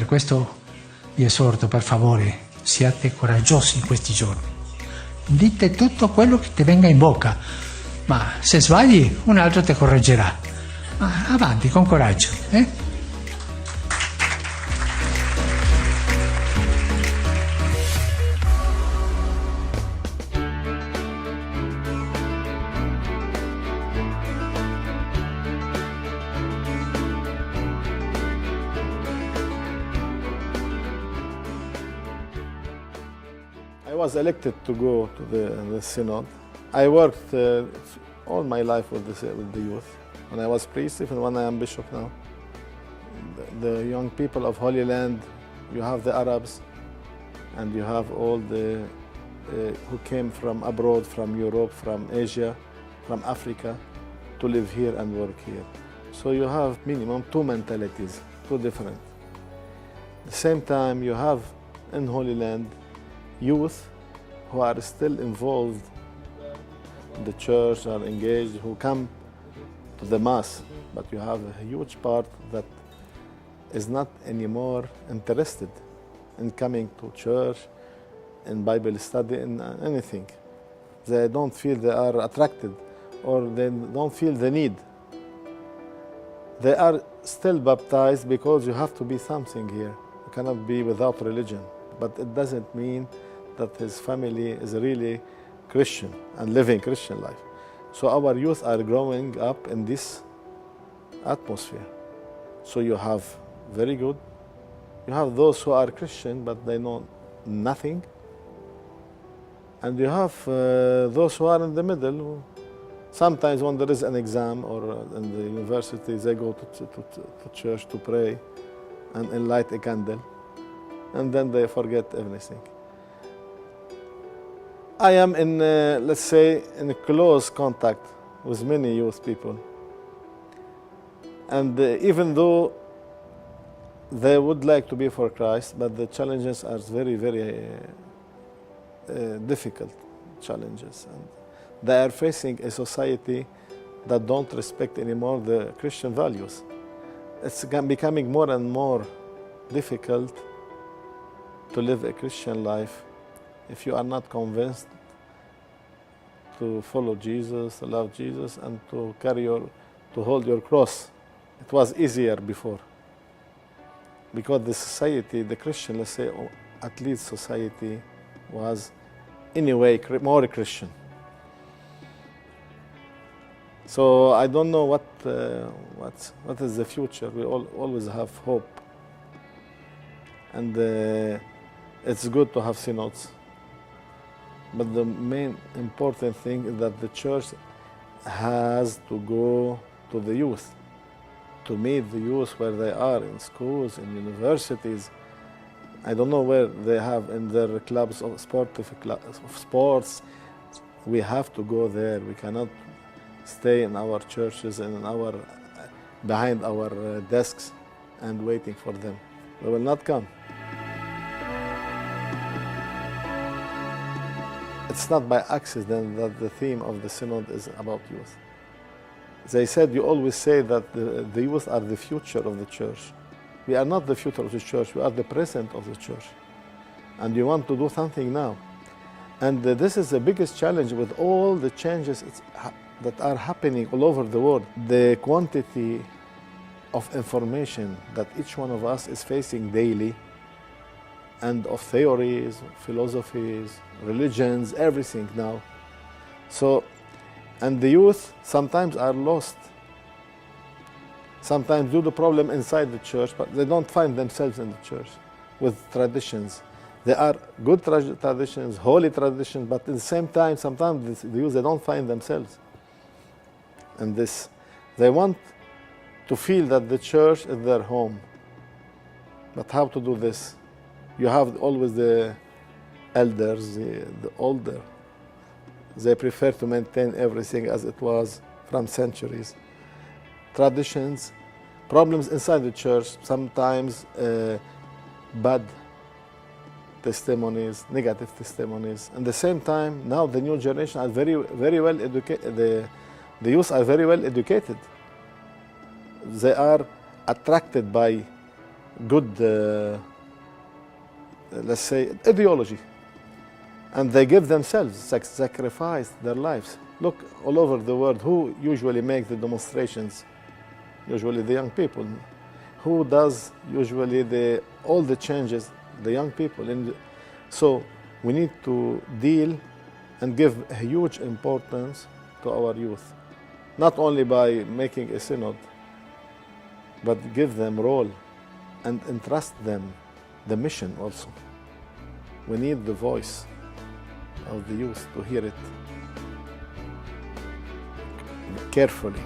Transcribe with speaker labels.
Speaker 1: questo vi esorto, per favore, siate coraggiosi in questi giorni. Dite tutto quello che ti venga in bocca, ma se sbagli un altro ti correggerà. Ma avanti, con coraggio, eh?
Speaker 2: I was elected to go to the synod. I worked all my life with the youth. When I was priest, even when I am bishop now. The young people of Holy Land, you have the Arabs, and you have all the who came from abroad, from Europe, from Asia, from Africa, to live here and work here. So you have minimum two mentalities, two different. At the same time, you have in Holy Land youth who are still involved in the church, are engaged, who come to the Mass, but you have a huge part that is not anymore interested in coming to church, in Bible study, in anything. They don't feel they are attracted, or they don't feel the need. They are still baptized because you have to be something here. You cannot be without religion, but it doesn't mean that his family is really Christian and living Christian life. So our youth are growing up in this atmosphere. So you have very good, you have those who are Christian but they know nothing, and you have those who are in the middle. Who sometimes when there is an exam or in the university, they go to church to pray and light a candle, and then they forget everything. I am in, let's say, in close contact with many youth people. And even though they would like to be for Christ, but the challenges are very, very difficult challenges. And they are facing a society that don't respect anymore the Christian values. It's becoming more and more difficult to live a Christian life if you are not convinced to follow Jesus, to love Jesus, and to hold your cross. It was easier before, because the society, the Christian, let's say, at least society, was anyway more Christian. So I don't know what is the future. We always have hope, and it's good to have synods. But the main important thing is that the church has to go to the youth, to meet the youth where they are, in schools, in universities. I don't know where they have in their clubs of sports. We have to go there. We cannot stay in our churches and behind our desks and waiting for them. They will not come. It's not by accident that the theme of the synod is about youth. They said, you always say that the youth are the future of the church. We are not the future of the church, we are the present of the church. And you want to do something now. And this is the biggest challenge with all the changes that are happening all over the world. The quantity of information that each one of us is facing daily, and of theories, philosophies, religions, everything now. So, and the youth sometimes are lost. Sometimes due to problem inside the church, but they don't find themselves in the church with traditions. They are good traditions, holy traditions, but at the same time, sometimes the youth, they don't find themselves in this. They want to feel that the church is their home. But how to do this? You have always the elders, the older. They prefer to maintain everything as it was from centuries. Traditions, problems inside the church, sometimes bad testimonies, negative testimonies. At the same time, now the new generation are very, very well educated. The youth are very well educated. They are attracted by good, let's say, ideology. And they give themselves, sacrifice their lives. Look, all over the world, who usually make the demonstrations? Usually the young people. Who does usually all the changes? The young people. And so we need to deal and give a huge importance to our youth. Not only by making a synod, but give them role and entrust them the mission also. We need the voice of the youth to hear it carefully.